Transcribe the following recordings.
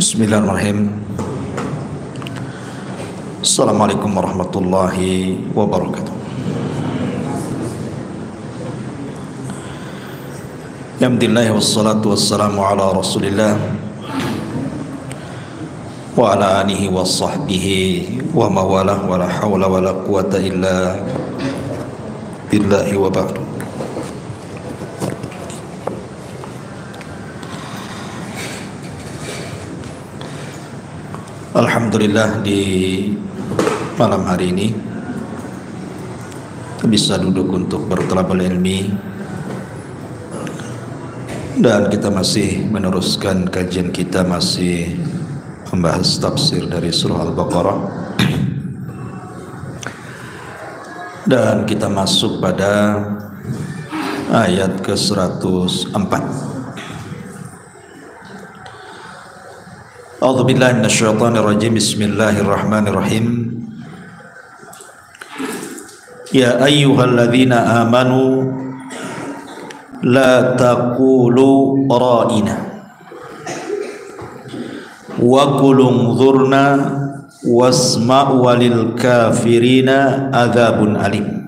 Bismillahirrahmanirrahim. Assalamualaikum warahmatullahi wabarakatuh. Alhamdulillah wassalatu wassalamu ala Rasulillah wa ala alihi wa sahbihi wa mawalah wa la hawla wa la quwata illa billahi wa ba'du. Alhamdulillah, di malam hari ini kita bisa duduk untuk bertalabul ilmi dan kita masih meneruskan kajian kita, masih membahas tafsir dari surah Al-Baqarah, dan kita masuk pada ayat ke-104. A'udzu billahi minasyaitonir rajim. Bismillahirrahmanirrahim. Ya ayyuhalladzina amanu la taqulu ra'ina wa qul unzurna wasma'u walil kafirina adzabun alim.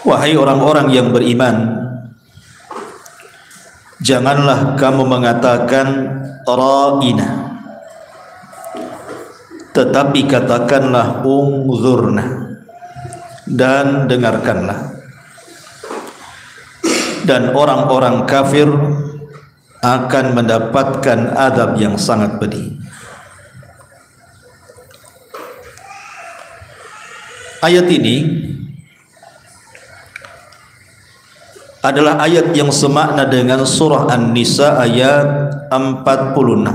Wahai orang-orang yang beriman, janganlah kamu mengatakan ra'ina, tetapi katakanlah unzurna, dan dengarkanlah. Dan orang-orang kafir akan mendapatkan azab yang sangat pedih. Ayat ini adalah ayat yang semakna dengan surah An-Nisa ayat 46,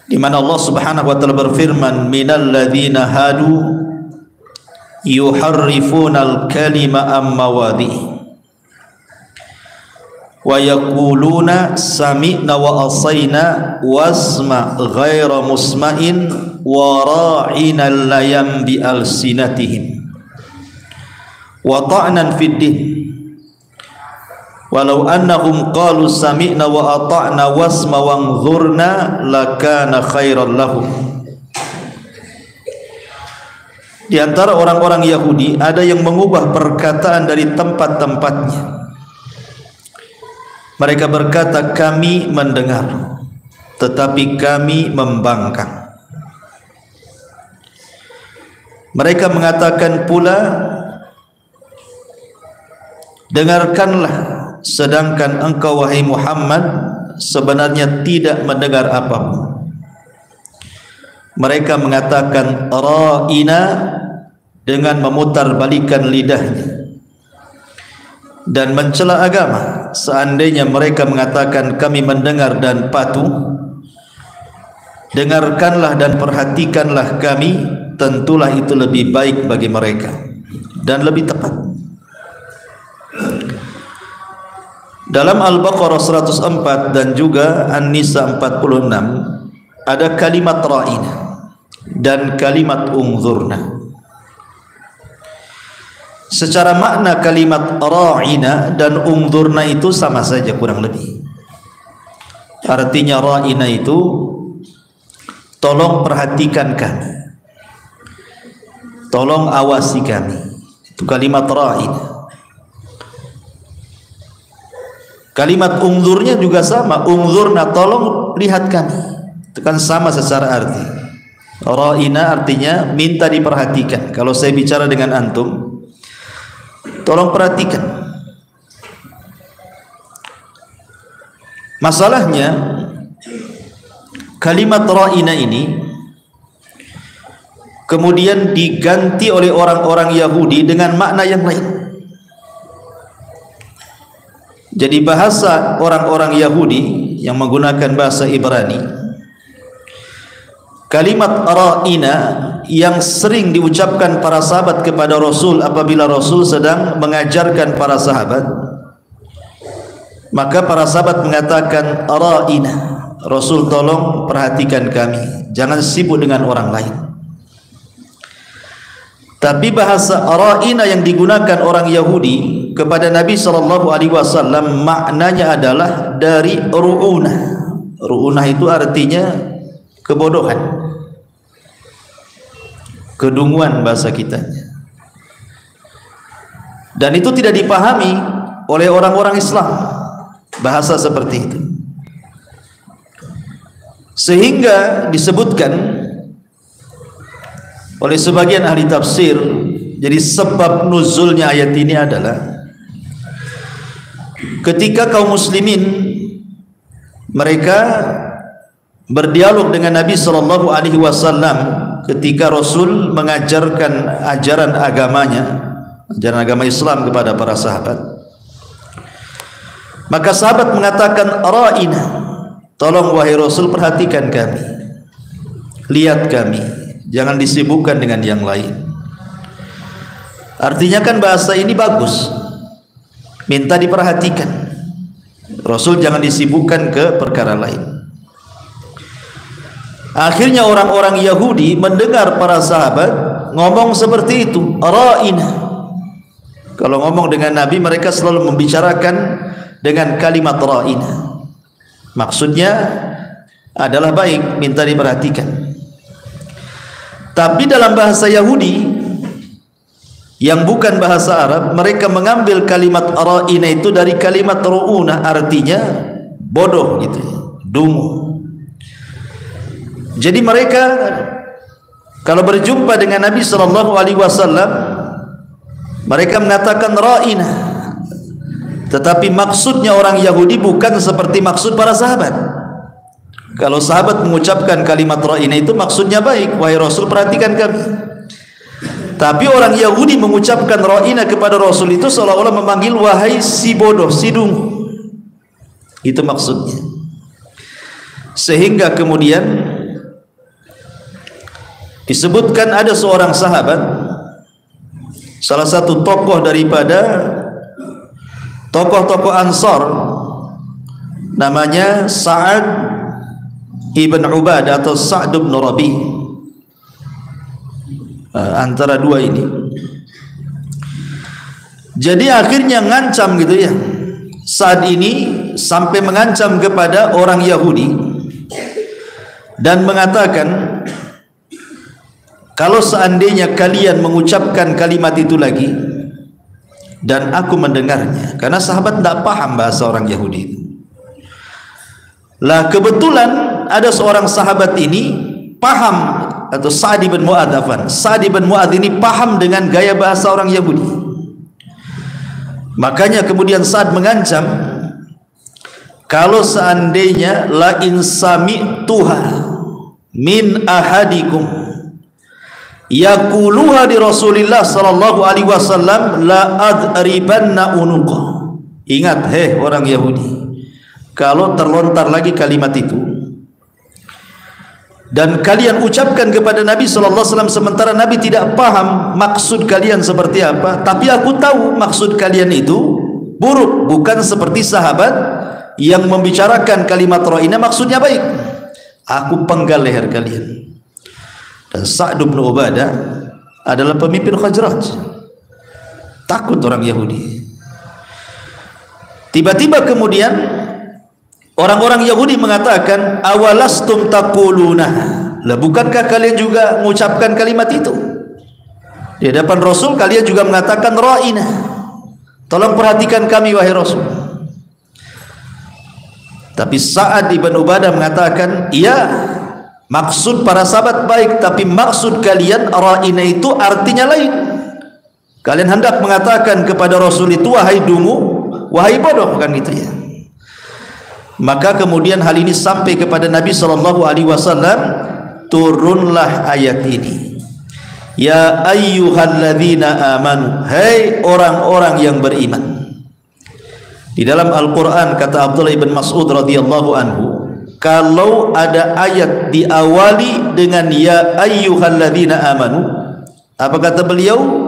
di mana Allah Subhanahu wa taala berfirman, minal ladzina hadu yuharrifunal kalima am mawadhi'i wa yaquluna sami'na wa asayna wasma' ghaira musma'in wa ra'ina layam bi alsinatihim wa ta'nan fid din walau annahum qalu sami'na wa ata'na wasma wanzurna lakana khairan lahum. Di antara orang-orang Yahudi ada yang mengubah perkataan dari tempat-tempatnya. Mereka berkata, kami mendengar tetapi kami membangkang. Mereka mengatakan pula, dengarkanlah, sedangkan engkau wahai Muhammad sebenarnya tidak mendengar apapun. Mereka mengatakan ra'ina dengan memutarbalikkan lidahnya dan mencela agama. Seandainya mereka mengatakan kami mendengar dan patuh, dengarkanlah dan perhatikanlah kami, tentulah itu lebih baik bagi mereka dan lebih tepat. Dalam Al-Baqarah 104 dan juga An-Nisa 46 ada kalimat ra'ina dan kalimat unzurna. Secara makna kalimat ra'ina dan unzurna itu sama saja kurang lebih. Artinya ra'ina itu tolong perhatikan kami, tolong awasi kami. Itu kalimat ra'ina. Kalimat unzurnya juga sama, unzurna, tolong lihat kami. Itu kan sama secara arti. Ra'ina artinya minta diperhatikan. Kalau saya bicara dengan antum, tolong perhatikan. Masalahnya kalimat ra'ina ini kemudian diganti oleh orang-orang Yahudi dengan makna yang lain. Jadi bahasa orang-orang Yahudi yang menggunakan bahasa Ibrani, kalimat ra'ina yang sering diucapkan para sahabat kepada Rasul apabila Rasul sedang mengajarkan para sahabat, maka para sahabat mengatakan ra'ina, Rasul tolong perhatikan kami, jangan sibuk dengan orang lain. Tapi bahasa ra'ina yang digunakan orang Yahudi kepada Nabi sallallahu alaihi wasallam maknanya adalah dari ru'unah. Ru'unah itu artinya kebodohan, kedunguan bahasa kita. Dan itu tidak dipahami oleh orang-orang Islam, bahasa seperti itu. Sehingga disebutkan oleh sebagian ahli tafsir, jadi sebab nuzulnya ayat ini adalah ketika kaum muslimin mereka berdialog dengan Nabi sallallahu alaihi wasallam ketika Rasul mengajarkan ajaran agamanya, ajaran agama Islam kepada para sahabat. Maka sahabat mengatakan, ra'ina, tolong wahai Rasul perhatikan kami, lihat kami, jangan disibukkan dengan yang lain. Artinya kan bahasa ini bagus, minta diperhatikan. Rasul jangan disibukkan ke perkara lain. Akhirnya orang-orang Yahudi mendengar para sahabat ngomong seperti itu, ra'ina. Kalau ngomong dengan Nabi, mereka selalu membicarakan dengan kalimat ra'ina. Maksudnya adalah baik, minta diperhatikan. Tapi dalam bahasa Yahudi yang bukan bahasa Arab, mereka mengambil kalimat ra'ina itu dari kalimat ru'una, artinya bodoh gitu, dungu. Jadi mereka kalau berjumpa dengan Nabi sallallahu alaihi wasallam, mereka mengatakan ra'ina, tetapi maksudnya orang Yahudi bukan seperti maksud para sahabat. Kalau sahabat mengucapkan kalimat ra'ina itu maksudnya baik, wahai Rasul perhatikan kami. Tapi orang Yahudi mengucapkan ra'ina kepada Rasul itu seolah-olah memanggil wahai si bodoh, si dungu. Itu maksudnya. Sehingga kemudian disebutkan ada seorang sahabat, salah satu tokoh daripada tokoh-tokoh Ansar, namanya Sa'ad ibn Ubadah atau Sa'd ibn Rabi'. Antara dua ini. Jadi akhirnya ngancam gitu ya. Saat ini sampai mengancam kepada orang Yahudi dan mengatakan, kalau seandainya kalian mengucapkan kalimat itu lagi dan aku mendengarnya, karena sahabat tidak paham bahasa orang Yahudi. Lah kebetulan ada seorang sahabat ini paham, atau Sa'd bin Mu'adz, Sa'd bin Mu'adz ini paham dengan gaya bahasa orang Yahudi. Makanya kemudian Sa'd mengancam, kalau seandainya la in sami'tuha min ahadikum yaquluha di Rasulillah sallallahu alaihi wasallam la adribanna unuqa. Ingat orang Yahudi, kalau terlontar lagi kalimat itu dan kalian ucapkan kepada Nabi sallallahu alaihi wasallam sementara Nabi tidak paham maksud kalian seperti apa, tapi aku tahu maksud kalian itu buruk, bukan seperti sahabat yang membicarakan kalimat ra'ina maksudnya baik, aku penggal leher kalian. Dan Sa'd bin Ubadah adalah pemimpin Khazraj, takut orang Yahudi. Tiba-tiba kemudian orang-orang Yahudi mengatakan, awalastum taquluna, lah bukankah kalian juga mengucapkan kalimat itu di hadapan Rasul? Kalian juga mengatakan ra'ina, tolong perhatikan kami wahai Rasul. Tapi Sa'ad ibn Ubadah mengatakan, iya, maksud para sahabat baik, tapi maksud kalian ra'ina itu artinya lain. Kalian hendak mengatakan kepada Rasul itu wahai dungu, wahai bodoh, kan gitu ya. Maka kemudian hal ini sampai kepada Nabi sallallahu alaihi wasallam, turunlah ayat ini. Ya ayyuhalladzina amanu, hai orang-orang yang beriman. Di dalam Al-Qur'an kata Abdullah bin Mas'ud radhiyallahu anhu, kalau ada ayat diawali dengan ya ayyuhalladzina amanu, apa kata beliau?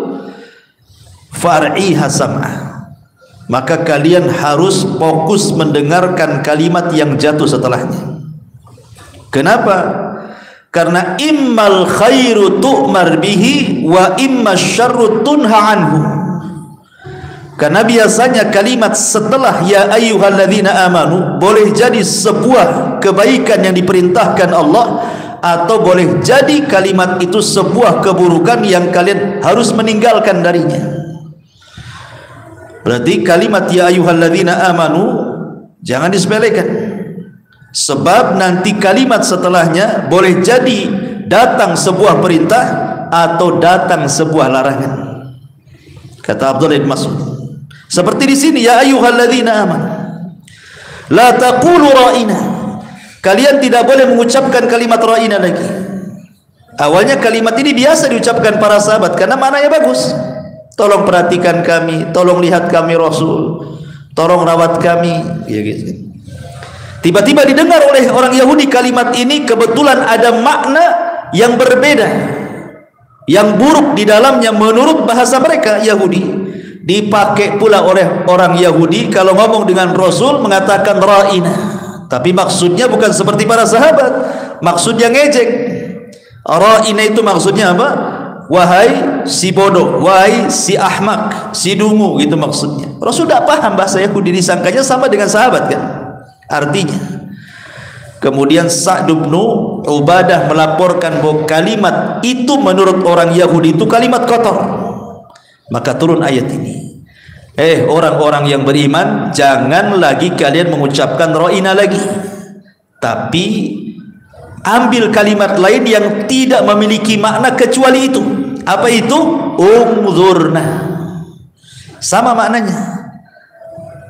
Far'iha sam'ah, maka kalian harus fokus mendengarkan kalimat yang jatuh setelahnya. Kenapa? Karena immal khairu tu'mar bihi wa imma syarru tunha anhu. Karena biasanya kalimat setelah ya ayyuhalladzina amanu boleh jadi sebuah kebaikan yang diperintahkan Allah, atau boleh jadi kalimat itu sebuah keburukan yang kalian harus meninggalkan darinya. Berarti kalimat ya ayyuhalladzina amanu jangan disepelekan, sebab nanti kalimat setelahnya boleh jadi datang sebuah perintah atau datang sebuah larangan. Kata Abdullah bin Mas'ud, seperti di sini ya ayyuhalladzina amanu la taqulu ra'ina, kalian tidak boleh mengucapkan kalimat ra'ina lagi. Awalnya kalimat ini biasa diucapkan para sahabat karena maknanya bagus. Tolong perhatikan kami, tolong lihat kami Rasul, tolong rawat kami, ya gitu. Tiba-tiba didengar oleh orang Yahudi kalimat ini, kebetulan ada makna yang berbeda, yang buruk di dalamnya menurut bahasa mereka Yahudi. Dipakai pula oleh orang Yahudi kalau ngomong dengan Rasul mengatakan ra'ina, tapi maksudnya bukan seperti para sahabat, maksudnya ngejek. Ra'ina itu maksudnya apa? Wahai si bodoh, wahai si ahmak, si dungu, gitu maksudnya. Rasul tidak paham bahasa Yahudi, disangkanya sama dengan sahabat kan artinya. Kemudian Sa'd bin Ubadah melaporkan bahwa kalimat itu menurut orang Yahudi itu kalimat kotor. Maka turun ayat ini, orang-orang yang beriman, jangan lagi kalian mengucapkan ra'ina lagi, tapi ambil kalimat lain yang tidak memiliki makna kecuali itu. Apa itu? Unzurna, sama maknanya.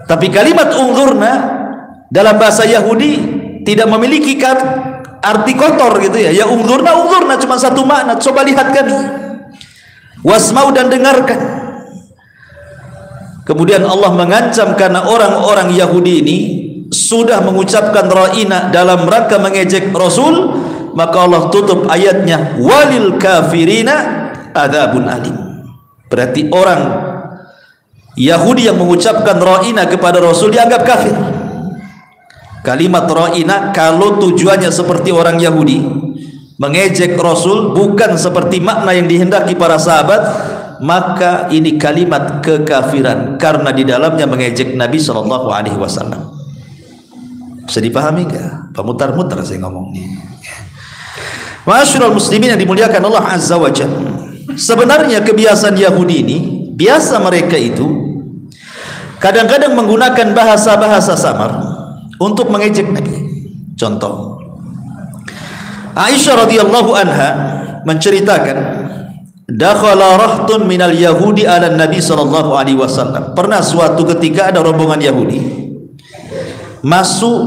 Tapi kalimat unzurna dalam bahasa Yahudi tidak memiliki arti kotor gitu ya. Ya unzurna, unzurna cuma satu makna, coba lihat kami. Wasma'u, dan dengarkan. Kemudian Allah mengancam karena orang-orang Yahudi ini sudah mengucapkan ra'ina dalam rangka mengejek Rasul, maka Allah tutup ayatnya walil kafirina adzabun alim. Berarti orang Yahudi yang mengucapkan ra'ina kepada Rasul dianggap kafir. Kalimat ra'ina kalau tujuannya seperti orang Yahudi mengejek Rasul, bukan seperti makna yang dihendaki para sahabat, maka ini kalimat kekafiran karena di dalamnya mengejek Nabi SAW. Bisa dipahami enggak? Pemutar-mutar saya ngomong nih. Ma'asyiral muslimin yang dimuliakan Allah Azza wa Jalla. Sebenarnya kebiasaan Yahudi ini, biasa mereka itu kadang-kadang menggunakan bahasa-bahasa samar untuk mengejek Nabi. Contoh, Aisyah radhiyallahu anha menceritakan, dakhala rahtun minal yahudi ala Nabi sallallahu alaihi wasallam. Pernah suatu ketika ada rombongan Yahudi masuk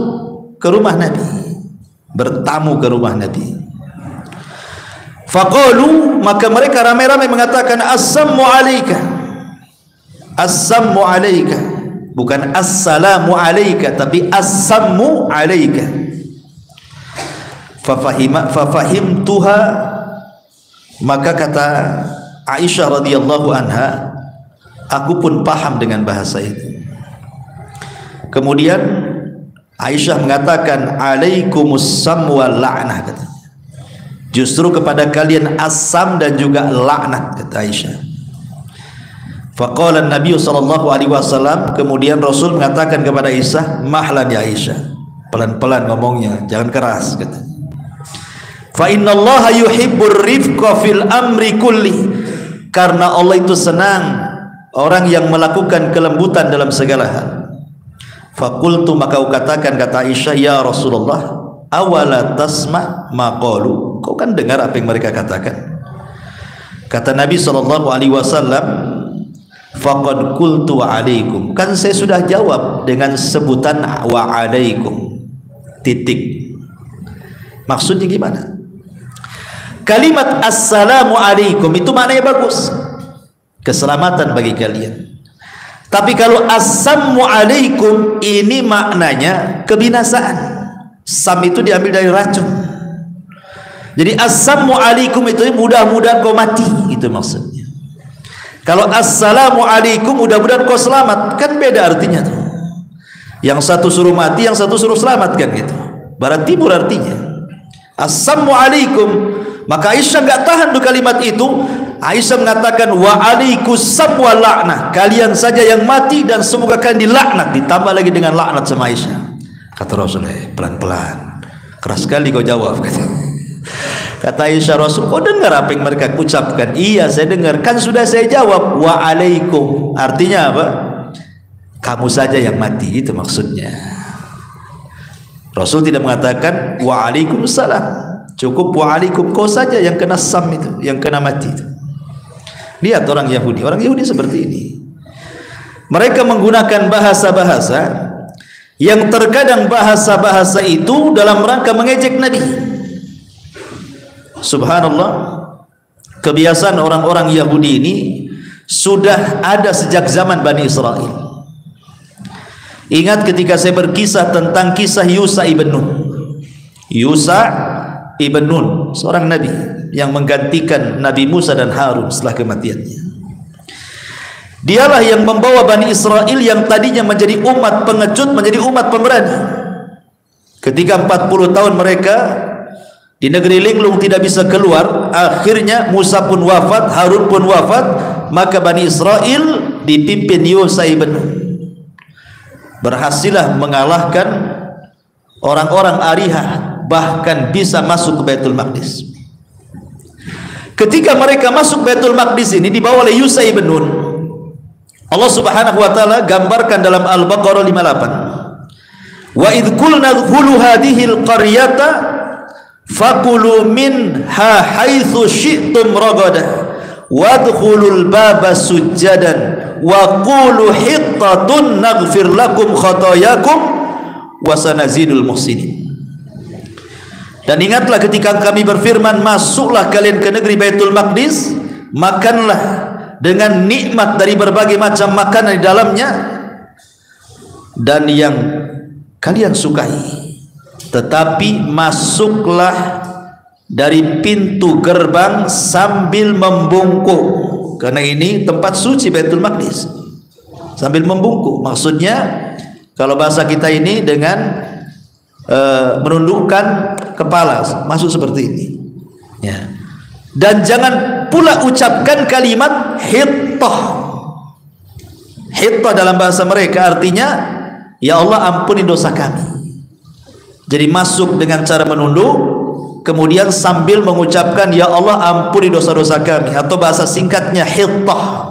ke rumah Nabi, bertamu ke rumah Nabi. Faqalu, maka mereka ramai-ramai mengatakan assamu alayka, assamu alayka, bukan assalamu alayka, tapi assamu alayka. Fafahimtuha, maka kata Aisyah radhiyallahu anha, aku pun paham dengan bahasa itu. Kemudian Aisyah mengatakan alaikumusam wal la'nah, katanya. Justru kepada kalian asam dan juga laknat, kata Aisyah. Faqala Nabi sallallahu alaihi wasallam, kemudian Rasul mengatakan kepada Aisyah, mahlan ya Aisyah, pelan-pelan ngomongnya, jangan keras, kata. Fa innallaha yuhibbur rifqa fil amri kulli, karena Allah itu senang orang yang melakukan kelembutan dalam segala hal. Faqultu, maka aku katakan, kata Aisyah, ya Rasulullah, awala tasma ma qalu, kau kan dengar apa yang mereka katakan. Kata Nabi sallallahu alaihi wasallam, faqad qultu alaikum, kan saya sudah jawab dengan sebutan wa alaikum, titik. Maksudnya gimana? Kalimat assalamu alaikum itu maknanya bagus, keselamatan bagi kalian. Tapi kalau assamu alaikum ini maknanya kebinasaan. Sam itu diambil dari racun. Jadi assamu alaikum itu mudah-mudahan kau mati, itu maksudnya. Kalau assalamu alaikum mudah-mudahan kau selamat, kan beda artinya tuh. Yang satu suruh mati, yang satu suruh selamat, kan gitu. Barat timur artinya. Assamu alaikum. Maka Aisyah enggak tahan tuh kalimat itu. Aisyah mengatakan wa alaikussam wa la'nah, kalian saja yang mati dan semoga kalian dilaknat. Ditambah lagi dengan laknat sama Aisyah. Kata Rasulullah, pelan-pelan, keras sekali kau jawab. Kata Aisyah, Rasul, kau dengar apa yang mereka ucapkan? Iya, saya dengar. Kan sudah saya jawab wa alaikum. Artinya apa? Kamu saja yang mati, itu maksudnya. Rasul tidak mengatakan wa alaikumussalam, cukup wa alaikum, kau saja yang kena sam itu, yang kena mati itu. Lihat orang Yahudi seperti ini. Mereka menggunakan bahasa-bahasa yang terkadang bahasa-bahasa itu dalam rangka mengejek Nabi. Subhanallah, kebiasaan orang-orang Yahudi ini sudah ada sejak zaman Bani Israel. Ingat ketika saya berkisah tentang kisah Yusa ibn Nun. Yusa ibn Nun, seorang nabi yang menggantikan Nabi Musa dan Harun setelah kematiannya. Dialah yang membawa Bani Israel yang tadinya menjadi umat pengecut menjadi umat pemberani. Ketika 40 tahun mereka di negeri linglung tidak bisa keluar, akhirnya Musa pun wafat, Harun pun wafat, maka Bani Israel dipimpin Yusa ibn Nun berhasillah mengalahkan orang-orang Arihah, bahkan bisa masuk ke Baitul Maqdis. Ketika mereka masuk Baitul Maqdis ini dibawa oleh Yusa ibn Nun, Allah Subhanahu wa taala gambarkan dalam Al-Baqarah 58. Wa idh qulna dkhulu hadhihi al-qaryata fakulu minha haitsu syi'tum ragadah wadkhulul baba sujjadan wa qulu hittatun naghfir lakum khatayakum wa sanazidul muhsinin. Dan ingatlah ketika kami berfirman, masuklah kalian ke negeri Baitul Maqdis, makanlah dengan nikmat dari berbagai macam makanan di dalamnya dan yang kalian sukai, tetapi masuklah dari pintu gerbang sambil membungkuk, karena ini tempat suci Baitul Maqdis. Sambil membungkuk maksudnya kalau bahasa kita ini dengan menundukkan kepala, masuk seperti ini ya. Dan jangan pula ucapkan kalimat hittah. Hittah dalam bahasa mereka artinya ya Allah ampuni dosa kami. Jadi masuk dengan cara menunduk, kemudian sambil mengucapkan ya Allah ampuni dosa-dosa kami, atau bahasa singkatnya hittah.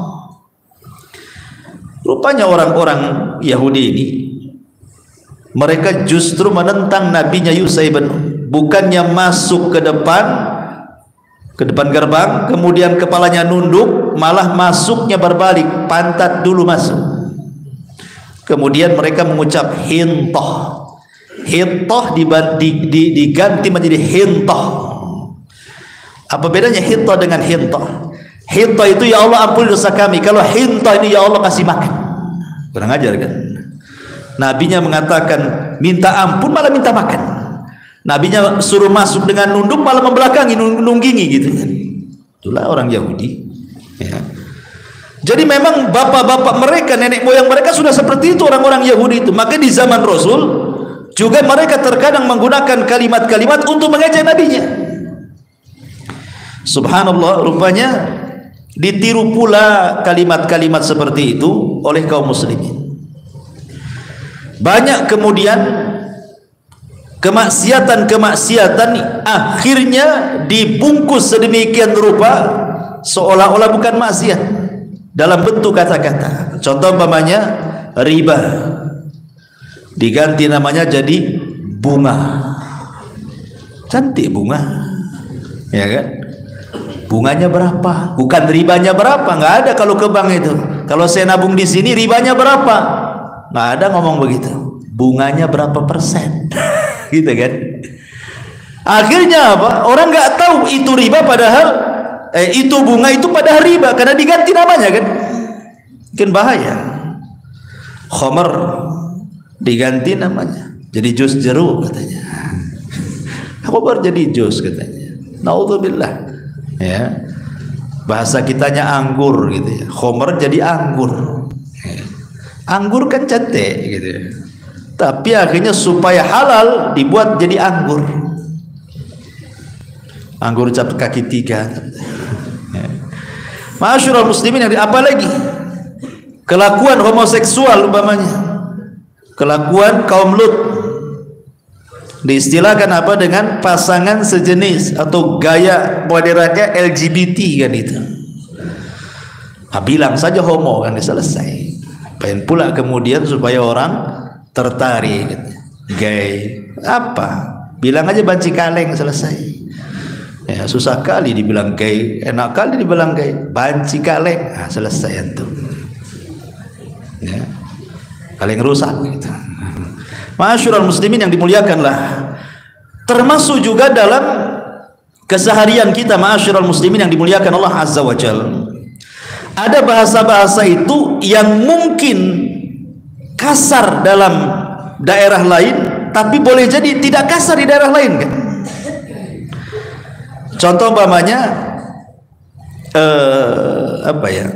Rupanya orang-orang Yahudi ini mereka justru menentang nabinya Yusa ibn Nun. Bukannya masuk ke depan gerbang kemudian kepalanya nunduk, malah masuknya berbalik, pantat dulu masuk. Kemudian mereka mengucap hintah. Hintah diganti menjadi hintah. Apa bedanya hintah dengan hintah? Hintah itu ya Allah ampuni dosa kami. Kalau hintah ini ya Allah kasih makan. Kurang ajar kan? Nabinya mengatakan minta ampun malah minta makan. Nabinya suruh masuk dengan nunduk malah membelakangi, nunggingi gitu kan. Itulah orang Yahudi ya. Jadi memang bapak-bapak mereka, nenek moyang mereka sudah seperti itu orang-orang Yahudi itu. Maka di zaman Rasul juga mereka terkadang menggunakan kalimat-kalimat untuk mengejek nabinya. Subhanallah, rupanya ditiru pula kalimat-kalimat seperti itu oleh kaum muslimin. Banyak kemudian kemaksiatan-kemaksiatan akhirnya dibungkus sedemikian rupa seolah-olah bukan maksiat dalam bentuk kata-kata. Contoh umpamanya riba diganti namanya jadi bunga. Cantik bunga, ya kan? Bunganya berapa? Bukan ribanya berapa, nggak ada kalau ke bank itu. Kalau saya nabung di sini ribanya berapa? Nggak ada ngomong begitu. Bunganya berapa persen? Gitu kan? Akhirnya apa? Orang nggak tahu itu riba padahal itu bunga itu padahal riba karena diganti namanya kan? Mungkin bahaya. Khamar diganti namanya jadi jus jeruk katanya. Khamar jadi jus katanya. Naudzubillah. Ya. Bahasa kitanya anggur gitu ya. Khamar jadi anggur. Anggur kan cantik gitu ya. Tapi akhirnya supaya halal dibuat jadi anggur. Anggur cap kaki 3. Ma'asyiral muslimin, apalagi kelakuan homoseksual umpamanya, kelakuan kaum Lut, diistilahkan apa dengan pasangan sejenis atau gaya modernnya LGBT kan itu. Bilang saja homo kan selesai. Pengen pula kemudian supaya orang tertarik gitu. Gay apa? Bilang aja banci kaleng selesai. Ya, susah kali dibilang gay, enak kali dibilang gay, banci kaleng, selesai antum. Ya. Kaleng rusak gitu. Ma'asyiral muslimin yang dimuliakanlah, termasuk juga dalam keseharian kita ma'asyiral muslimin yang dimuliakan Allah Azza wa Jalla. Ada bahasa-bahasa itu yang mungkin kasar dalam daerah lain, tapi boleh jadi tidak kasar di daerah lain kan. Contoh umpamanya apa ya?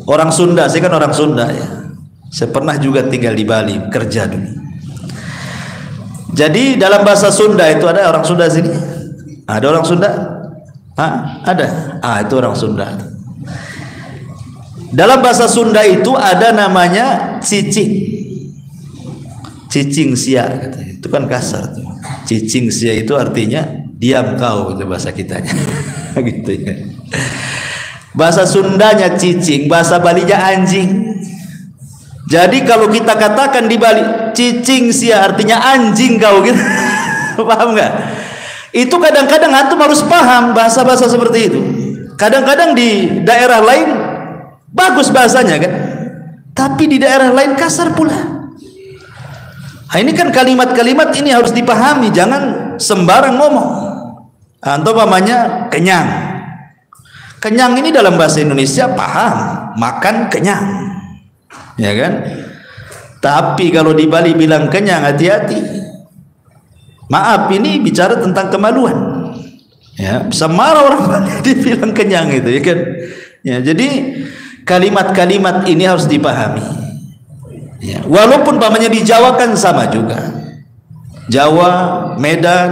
Orang Sunda, saya kan orang Sunda ya. Saya pernah juga tinggal di Bali, kerja dulu. Jadi dalam bahasa Sunda itu ada orang Sunda sini? Ada orang Sunda? Ada. Itu orang Sunda. Dalam bahasa Sunda itu ada namanya cicing. Cicing sia, itu kan kasar tuh. Cicing sia itu artinya diam kau, itu bahasa kitanya. Gitu ya. Bahasa Sundanya cicing, bahasa Balinya anjing. Jadi kalau kita katakan di Bali cicing sia artinya anjing kau gitu. Paham nggak? Itu kadang-kadang antum harus paham bahasa-bahasa seperti itu. Kadang-kadang di daerah lain bagus bahasanya kan, tapi di daerah lain kasar pula. Ini kan kalimat-kalimat ini harus dipahami, jangan sembarang ngomong. Antum umpamanya kenyang. Kenyang ini dalam bahasa Indonesia paham, makan kenyang. Ya kan? Tapi kalau di Bali bilang kenyang, hati-hati. Maaf, ini bicara tentang kemaluan. Ya, bisa marah orang Bali dibilang kenyang itu, ya kan? Ya, jadi kalimat-kalimat ini harus dipahami. Ya, walaupun pamannya di Jawa kan sama juga. Jawa, Medan,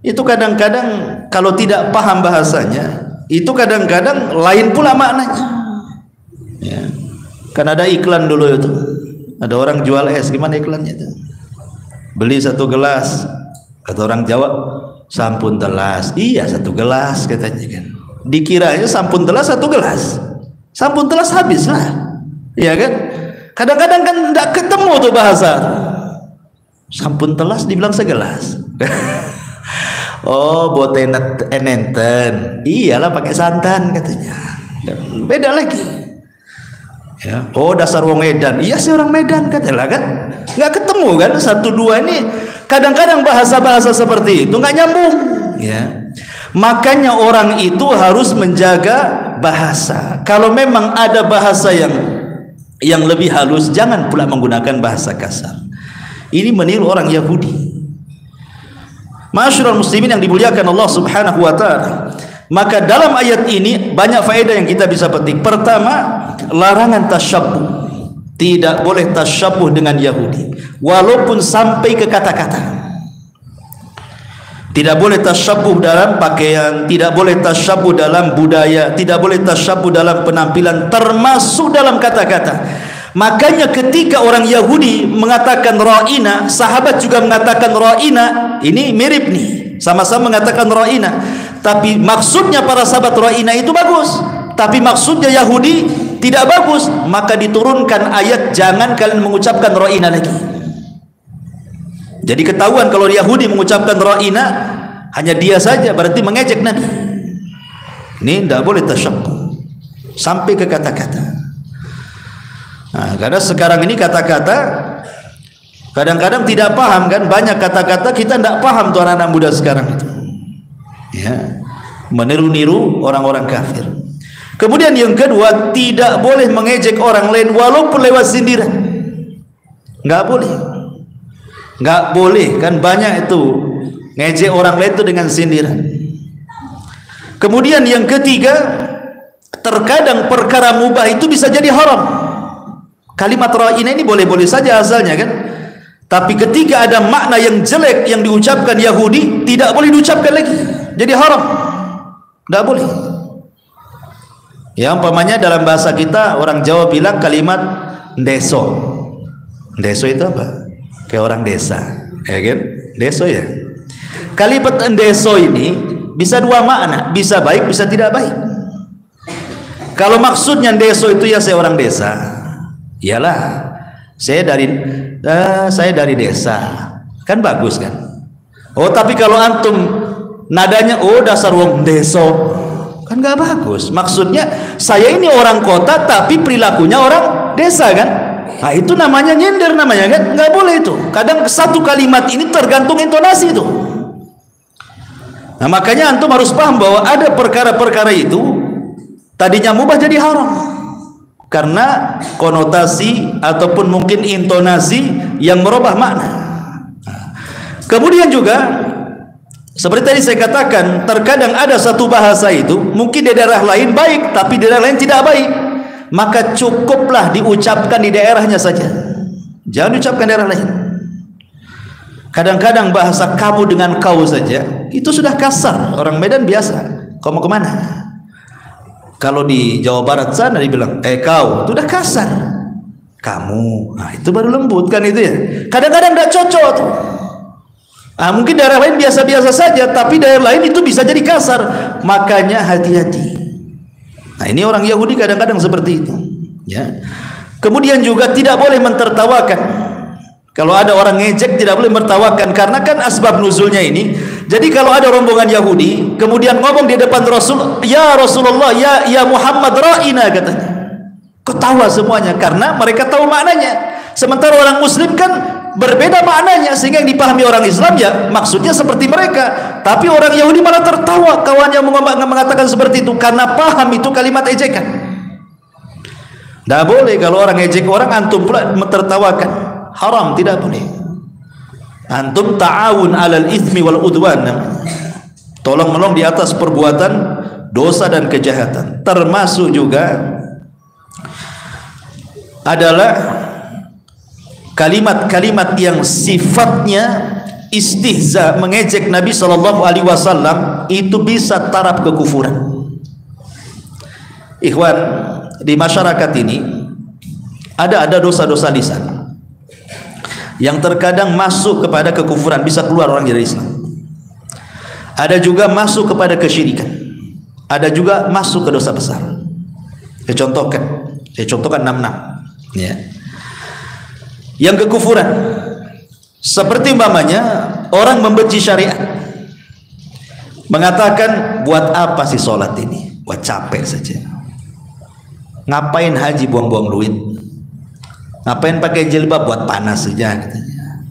itu kadang-kadang kalau tidak paham bahasanya, itu kadang-kadang lain pula maknanya. Ya. Kan ada iklan dulu itu, ada orang jual es, gimana iklannya itu? Beli 1 gelas, kata orang Jawa, sampun telas. Iya 1 gelas katanya kan. Dikiranya sampun telas 1 gelas, sampun telas habis lah, ya kan? Kadang-kadang kan tidak ketemu tuh bahasa. Sampun telas dibilang segelas. Oh, buat enenten. Iyalah pakai santan katanya. Beda lagi. Ya. Oh, dasar wong Medan. Iya sih orang Medan katanya kan. Nggak ketemu kan 1-2 ini. Kadang-kadang bahasa-bahasa seperti itu nggak nyambung. Ya. Makanya orang itu harus menjaga bahasa. Kalau memang ada bahasa yang lebih halus, jangan pula menggunakan bahasa kasar. Ini meniru orang Yahudi. Ma'asyiral muslimin yang dimuliakan Allah Subhanahu wa taala. Maka dalam ayat ini banyak faedah yang kita bisa petik. Pertama, larangan tasyabbuh. Tidak boleh tasyabbuh dengan Yahudi, walaupun sampai ke kata-kata. Tidak boleh tasyabbuh dalam pakaian, tidak boleh tasyabbuh dalam budaya, tidak boleh tasyabbuh dalam penampilan, termasuk dalam kata-kata. Makanya ketika orang Yahudi mengatakan ra'ina, sahabat juga mengatakan ra'ina. Ini mirip nih, sama-sama mengatakan ra'ina. Tapi maksudnya para sahabat ra'ina itu bagus, tapi maksudnya Yahudi tidak bagus. Maka diturunkan ayat, jangan kalian mengucapkan ra'ina lagi. Jadi ketahuan kalau Yahudi mengucapkan ra'ina, hanya dia saja, berarti mengejek Nabi. Ini tidak boleh tasyabbuh sampai ke kata-kata. Nah, karena sekarang ini kata-kata kadang-kadang tidak paham kan, banyak kata-kata kita tidak paham tuh anak-anak muda sekarang itu. Ya, meniru-niru orang-orang kafir. Kemudian yang kedua, tidak boleh mengejek orang lain walaupun lewat sindiran. Nggak boleh. Nggak boleh, kan banyak itu ngejek orang lain itu dengan sindiran. Kemudian yang ketiga, terkadang perkara mubah itu bisa jadi haram. Kalimat ra'ina ini boleh-boleh saja asalnya kan, tapi ketika ada makna yang jelek yang diucapkan Yahudi, tidak boleh diucapkan lagi, jadi haram, tidak boleh. Ya umpamanya dalam bahasa kita orang Jawa bilang kalimat ndeso. Ndeso itu apa? Kayak orang desa, ya kan? Ndeso ya. Kalimat ndeso ini bisa dua makna, bisa baik, bisa tidak baik. Kalau maksudnya ndeso itu ya saya orang desa, iyalah saya dari desa, kan bagus kan? Oh tapi kalau antum nadanya dasar wong deso, kan nggak bagus. Maksudnya saya ini orang kota tapi perilakunya orang desa kan? Nah itu namanya nyender namanya kan? Nggak boleh itu. Kadang satu kalimat ini tergantung intonasi itu. Nah makanya antum harus paham bahwa ada perkara-perkara itu tadinya mubah jadi haram karena konotasi ataupun mungkin intonasi yang merubah makna. Kemudian juga seperti tadi saya katakan, terkadang ada satu bahasa itu mungkin di daerah lain baik tapi di daerah lain tidak baik, maka cukuplah diucapkan di daerahnya saja, jangan diucapkan daerah lain. Kadang-kadang bahasa kamu dengan kau saja itu sudah kasar. Orang Medan biasa, kau mau kemana? Kalau di Jawa Barat sana dibilang kau, itu udah kasar. Kamu, nah itu baru lembut kan itu ya. Kadang-kadang nggak cocok tuh. Mungkin daerah lain biasa-biasa saja, tapi daerah lain itu bisa jadi kasar. Makanya hati-hati. Nah ini orang Yahudi kadang-kadang seperti itu. Ya. Kemudian juga tidak boleh mentertawakan. Kalau ada orang ngejek tidak boleh mentertawakan, karena kan asbab nuzulnya ini. Jadi kalau ada rombongan Yahudi kemudian ngomong di depan Rasul, ya Rasulullah, ya Muhammad ra'ina katanya. Ketawa semuanya karena mereka tahu maknanya. Sementara orang Muslim kan berbeda maknanya, sehingga yang dipahami orang Islam ya maksudnya seperti mereka, tapi orang Yahudi malah tertawa kawannya mengatakan seperti itu karena paham itu kalimat ejekan. Tidak boleh kalau orang ejek orang antum pula tertawakan, haram, tidak boleh. Antum ta'awun 'alal itsmi wal udwan, tolong menolong di atas perbuatan dosa dan kejahatan. Termasuk juga adalah kalimat-kalimat yang sifatnya istihza, mengejek Nabi SAW, itu bisa taraf kekufuran. Ikhwan, di masyarakat ini ada dosa-dosa lisan yang terkadang masuk kepada kekufuran, bisa keluar orang dari Islam. Ada juga masuk kepada kesyirikan, ada juga masuk ke dosa besar. Saya contohkan 6 ya. Yang kekufuran seperti umpamanya orang membenci syariat, mengatakan buat apa sih sholat ini, buat capek saja, ngapain haji buang-buang duit, ngapain pakai jilbab, buat panas saja katanya.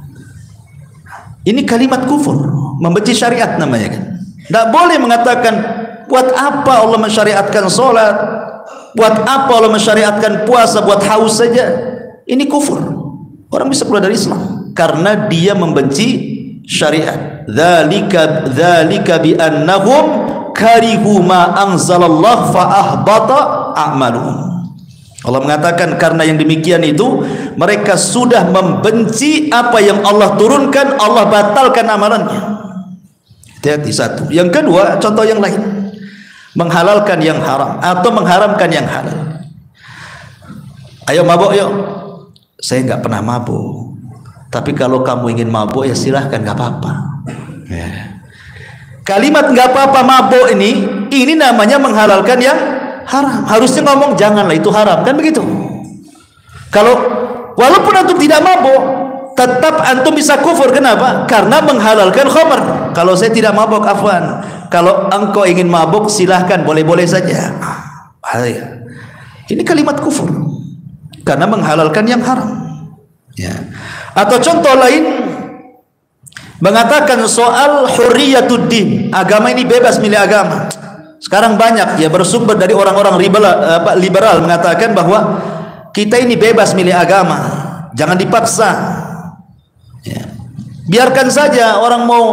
Ini kalimat kufur, membenci syariat namanya kan. Tidak boleh mengatakan buat apa Allah mensyariatkan sholat, buat apa Allah mensyariatkan puasa, buat haus saja. Ini kufur. Orang bisa keluar dari Islam karena dia membenci syariat. Dzalika bi annahum karihu ma anzalallah fa ahbata a'maluhum. Allah mengatakan karena yang demikian itu mereka sudah membenci apa yang Allah turunkan, Allah batalkan amalannya. Hati-hati satu. Yang kedua, contoh yang lain, menghalalkan yang haram atau mengharamkan yang halal. Ayo mabuk yuk. Saya nggak pernah mabuk, tapi kalau kamu ingin mabuk ya silahkan, nggak apa-apa. Ya. Kalimat nggak apa-apa mabuk ini namanya menghalalkan yang haram. Harusnya ngomong janganlah, itu haram, kan begitu. Kalau walaupun antum tidak mabuk, tetap antum bisa kufur. Kenapa? Karena menghalalkan khamr. Kalau saya tidak mabuk, afwan. Kalau engkau ingin mabuk silahkan, boleh-boleh saja. Bahaya. Ini kalimat kufur karena menghalalkan yang haram. Ya. Atau contoh lain, mengatakan soal hurriyatud din, agama ini bebas milih agama. Sekarang banyak ya bersumber dari orang-orang liberal mengatakan bahwa kita ini bebas milih agama, jangan dipaksa. Ya. Biarkan saja orang mau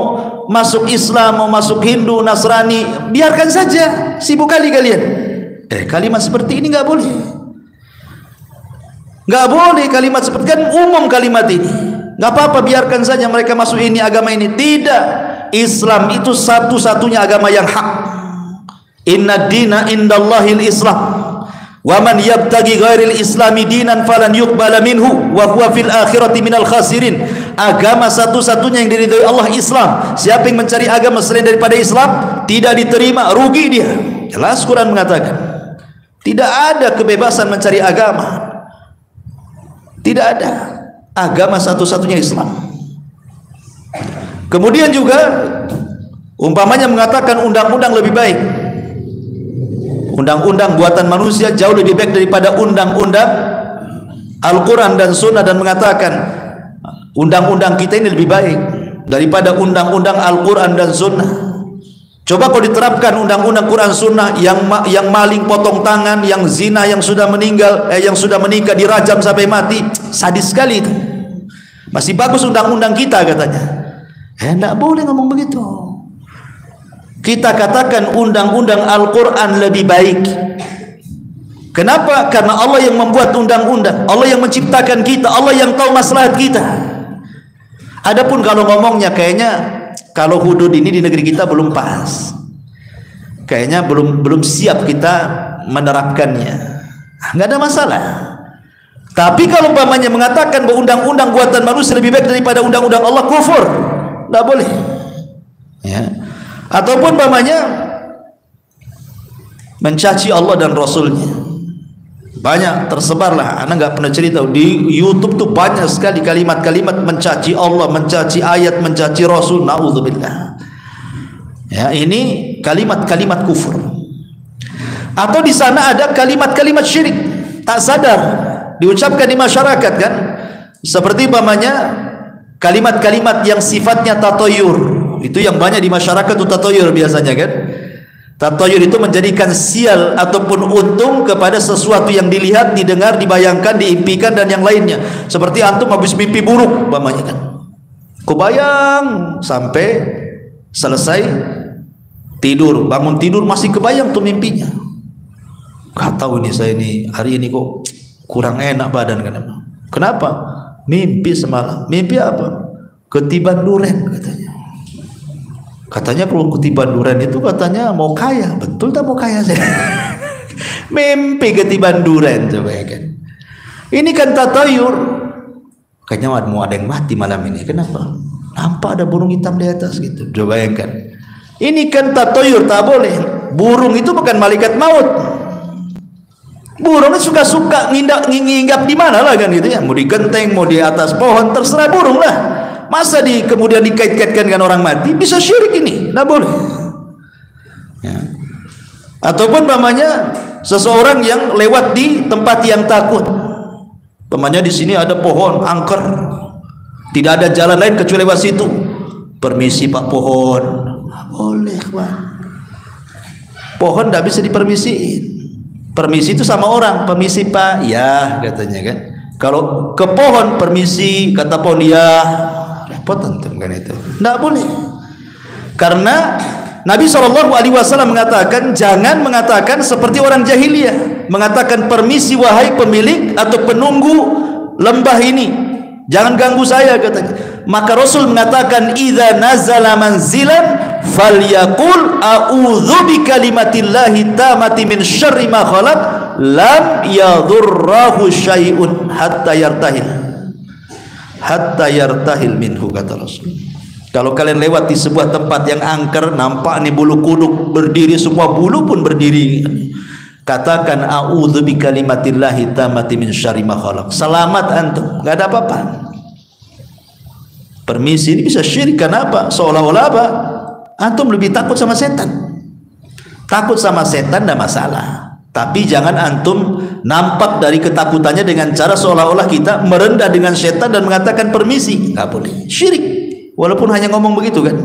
masuk Islam, mau masuk Hindu, Nasrani, biarkan saja, sibuk kali kalian. Kalimat seperti ini nggak boleh. Nggak boleh kalimat seperti, kan umum kalimat ini. Nggak apa-apa, biarkan saja mereka masuk ini agama ini. Tidak, Islam itu satu-satunya agama yang hak. Inna dina indallahil Islam. Wa man yabtaghi ghairil islami dinan falan yuqbala minhu wa huwa fil akhirati minal khasirin. Agama satu-satunya yang diridhai Allah Islam. Siapa yang mencari agama selain daripada Islam tidak diterima, rugi dia. Jelas Quran mengatakan tidak ada kebebasan mencari agama. Tidak ada. Agama satu-satunya Islam. Kemudian juga umpamanya mengatakan undang-undang lebih baik. Undang-undang buatan manusia jauh lebih baik daripada undang-undang Al-Quran dan Sunnah, dan mengatakan undang-undang kita ini lebih baik daripada undang-undang Al-Quran dan Sunnah. Coba kalau diterapkan undang-undang Quran Sunnah, yang maling potong tangan, yang zina, yang sudah meninggal, yang sudah menikah dirajam sampai mati, sadis sekali itu. Masih bagus undang-undang kita katanya. Tidak boleh ngomong begitu. Kita katakan undang-undang Al-Quran lebih baik. Kenapa? Karena Allah yang membuat undang-undang, Allah yang menciptakan kita, Allah yang tahu maslahat kita. Adapun kalau ngomongnya kayaknya kalau hudud ini di negeri kita belum pas, kayaknya belum siap kita menerapkannya, nggak ada masalah. Tapi kalau umpamanya mengatakan bahwa undang-undang buatan manusia lebih baik daripada undang-undang Allah, kufur, nggak boleh. Ya. Ataupun umpamanya mencaci Allah dan Rasulnya. Banyak tersebarlah, anak nggak pernah cerita di YouTube tuh banyak sekali kalimat-kalimat mencaci Allah, mencaci ayat, mencaci Rasul. Naudzubillah. Ya, ini kalimat-kalimat kufur. Atau di sana ada kalimat-kalimat syirik, tak sadar diucapkan di masyarakat kan? Seperti umpamanya kalimat-kalimat yang sifatnya tatoyur. Itu yang banyak di masyarakat itu tatoyur biasanya kan? Tatoyur itu menjadikan sial ataupun untung kepada sesuatu yang dilihat, didengar, dibayangkan, diimpikan dan yang lainnya. Seperti antum habis mimpi buruk umpamanya kan. Kebayang sampai selesai tidur, bangun tidur masih kebayang tuh mimpinya. Gak tahu ini saya ini hari ini kok kurang enak badan kan. Kenapa? Mimpi semalam. Mimpi apa? Ketiban duren katanya. Katanya kalau ketiban duren itu katanya mau kaya. Betul tak mau kaya saya? Mimpi ketiban duren, coba ya kan. Ini kan tatayur. Kayaknya mau ada yang mati malam ini. Kenapa? Nampak ada burung hitam di atas gitu. Coba bayangkan. Ini kan tatayur, tak boleh. Burung itu bukan malaikat maut. Burung suka-suka nginggap di mana lah kan gitu ya. Mau di genteng, mau di atas pohon, terserah burung lah. Masa kemudian dikait-kaitkan dengan orang mati, bisa syirik ini, tidak boleh. Ya. Ataupun namanya seseorang yang lewat di tempat yang takut. Namanya di sini ada pohon angker, tidak ada jalan lain kecuali lewat situ. Permisi Pak pohon, boleh Pak. Pohon tidak bisa dipermisiin. Permisi itu sama orang, permisi Pak, ya katanya kan. Kalau ke pohon permisi, kata pohon ya. Repot tentu kan itu. Tidak boleh. Karena Nabi SAW mengatakan jangan mengatakan seperti orang jahiliyah, mengatakan permisi wahai pemilik atau penunggu lembah ini, jangan ganggu saya katanya. Maka Rasul mengatakan idza nazala manzilan falyaqul a'udzu bikalimatillahi tamati min syarri ma khalaq lam yadurrahu syai'un hatta yartahil minhu, kata Rasul. Kalau kalian lewat di sebuah tempat yang angker, nampak nih bulu kuduk berdiri, semua bulu pun berdiri, katakan a'udzu bikalimatillahi tamati min syarri ma khalaq. Selamat antum, enggak ada apa-apa. Permisi ini bisa syirik. Kenapa? Seolah-olah apa? Antum lebih takut sama setan. Takut sama setan tidak masalah, tapi jangan antum nampak dari ketakutannya dengan cara seolah-olah kita merendah dengan setan dan mengatakan permisi. Nggak boleh, syirik. Walaupun hanya ngomong begitu kan.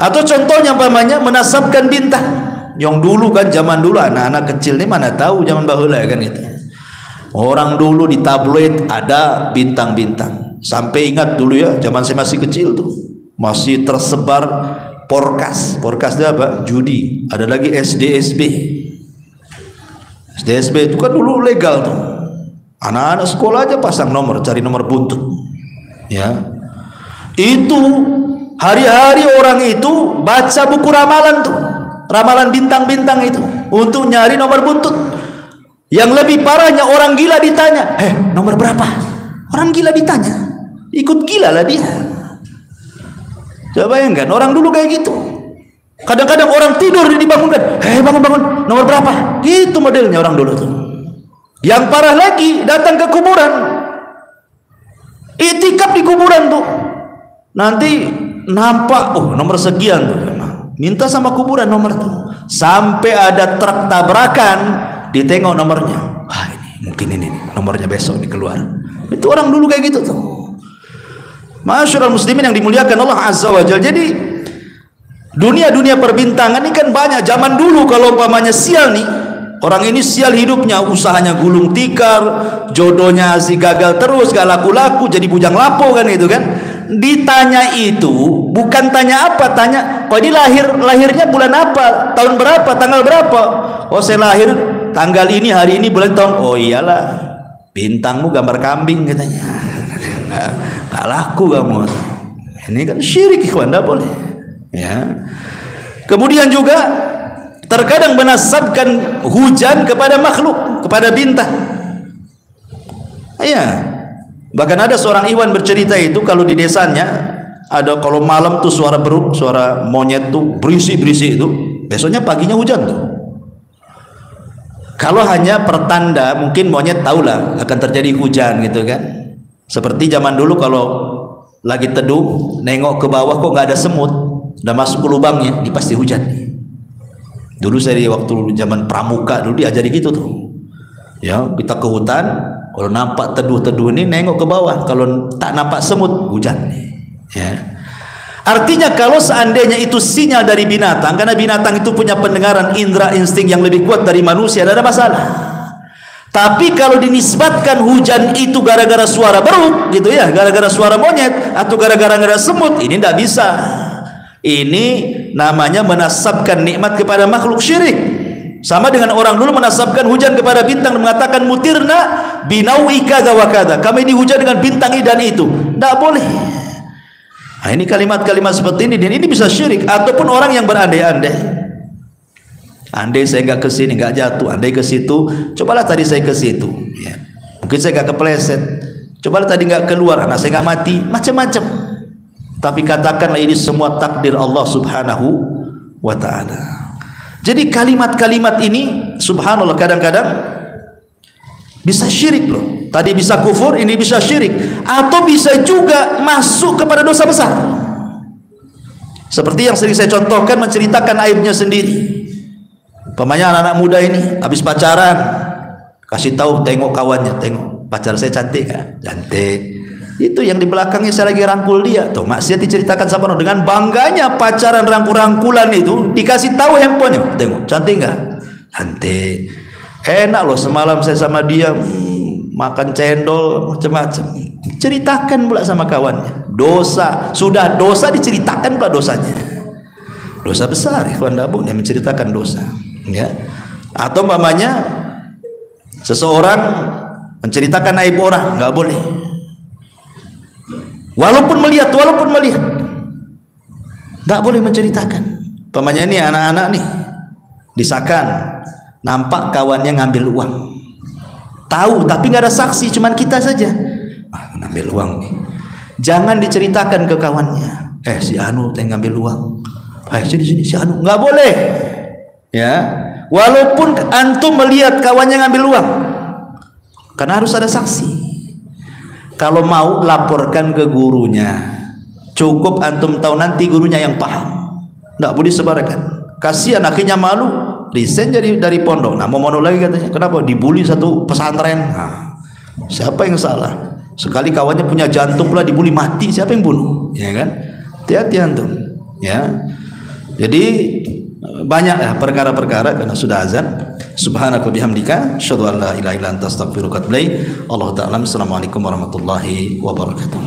Atau contohnya umpamanya menasabkan bintang. Yang dulu kan, zaman dulu anak-anak kecil ini mana tahu zaman bahula kan itu. Orang dulu di tabloid ada bintang-bintang. Sampai ingat dulu ya, zaman saya masih kecil tuh masih tersebar porkas. Porkas itu apa? Judi. Ada lagi SDSB. SDSB itu kan dulu legal tuh. Anak-anak sekolah aja pasang nomor, cari nomor buntut. Ya. Itu hari-hari orang itu baca buku ramalan tuh. Ramalan bintang-bintang itu untuk nyari nomor buntut. Yang lebih parahnya orang gila ditanya, nomor berapa? Orang gila ditanya, ikut gila lah dia. Coba bayangkan, orang dulu kayak gitu. Kadang-kadang orang tidur dibangunkan, bangun, nomor berapa? Gitu modelnya orang dulu tuh. Yang parah lagi, datang ke kuburan, itikaf di kuburan tuh. Nanti nampak, nomor sekian tuh. Minta sama kuburan nomor tuh. Sampai ada truk tabrakan, ditengok nomornya. Ini mungkin ini nomornya besok nih keluar. Itu orang dulu kayak gitu tuh. Masyaallah muslimin yang dimuliakan Allah Azza wa Jalla. Jadi dunia perbintangan ini kan banyak. Zaman dulu kalau umpamanya sial nih, orang ini sial hidupnya, usahanya gulung tikar, jodohnya si gagal terus, gak laku-laku, jadi bujang lapo kan gitu kan. Ditanya itu bukan tanya apa, tanya kok ini lahirnya bulan apa, tahun berapa, tanggal berapa. Oh saya lahir tanggal ini, hari ini, bulan, tahun. Oh iyalah, bintangmu gambar kambing katanya. Gak laku kamu. Ini kan syirik, ikhwan, tidak boleh ya. Kemudian juga terkadang menasabkan hujan kepada makhluk, kepada bintang. Ya, bahkan ada seorang ikhwan bercerita itu kalau di desanya ada, kalau malam tuh suara beruk, suara monyet tuh berisi itu, besoknya paginya hujan tuh. Kalau hanya pertanda, mungkin monyet tahulah akan terjadi hujan gitu kan. Seperti zaman dulu kalau lagi teduh, nengok ke bawah kok nggak ada semut, udah masuk ke lubangnya, ini pasti hujan. Dulu saya di waktu zaman pramuka dulu diajari gitu tuh. Ya, kita ke hutan, kalau nampak teduh-teduh ini nengok ke bawah, kalau tak nampak semut hujan. Ya. Artinya kalau seandainya itu sinyal dari binatang, karena binatang itu punya pendengaran indera insting yang lebih kuat dari manusia, tidak ada masalah. Tapi kalau dinisbatkan hujan itu gara-gara suara beruk gitu ya, gara-gara suara monyet atau gara-gara semut, ini tidak bisa. Ini namanya menasabkan nikmat kepada makhluk syirik. Sama dengan orang dulu menasabkan hujan kepada bintang dan mengatakan mutirna binawi kada wa kada, kami dihujan dengan bintang dan itu. Tidak boleh. Nah, ini kalimat-kalimat seperti ini, dan ini bisa syirik. Ataupun orang yang berandai-andai, andai saya nggak ke sini nggak jatuh, andai ke situ, cobalah tadi saya ke situ, ya. Mungkin saya nggak kepleset, cobalah tadi nggak keluar, anak saya nggak mati, macam-macam. Tapi katakanlah ini semua takdir Allah Subhanahu wa Ta'ala. Jadi kalimat-kalimat ini subhanallah kadang-kadang bisa syirik loh. Tadi bisa kufur, ini bisa syirik, atau bisa juga masuk kepada dosa besar. Seperti yang sering saya contohkan, menceritakan aibnya sendiri. Pemanya anak-anak muda ini habis pacaran, kasih tahu, tengok kawannya, tengok pacar saya cantik kan? Cantik. Itu yang di belakangnya saya lagi rangkul dia. Tuh maksiat diceritakan sama orang dengan bangganya pacaran rangkul-rangkulan itu, dikasih tahu handphonenya, tengok cantik nggak? Cantik. Enak loh semalam saya sama dia makan cendol macam-macam. Ceritakan pula sama kawannya. Dosa, sudah dosa diceritakan pula dosanya. Dosa besar, ikhwan dabung yang menceritakan dosa. Ya. Atau umpamanya seseorang menceritakan aib orang, nggak boleh. Walaupun melihat, nggak boleh menceritakan. Umpamanya ini anak-anak nih disakan, nampak kawannya ngambil uang, tahu tapi nggak ada saksi, cuman kita saja. Ngambil uang nih, jangan diceritakan ke kawannya. Si Anu teh ngambil uang. Sini si Anu, nggak boleh. Ya, walaupun antum melihat kawannya ngambil uang, karena harus ada saksi. Kalau mau laporkan ke gurunya, cukup antum tahu nanti gurunya yang paham. Nggak boleh sebarkan. Kasihan akhirnya malu, resign jadi dari pondok. Nah mau mondok lagi katanya, kenapa? Dibully satu pesantren. Nah, siapa yang salah? Sekali kawannya punya jantung pula dibully mati, siapa yang bunuh? Ya kan? Hati-hati antum. Ya. Jadi banyak ya perkara-perkara karena sudah azan. Subhanaka bihamdika asyhadu an la ilaha illa anta astaghfiruka wa atubu ilaik. Allah ta'ala. Assalamualaikum warahmatullahi wabarakatuh.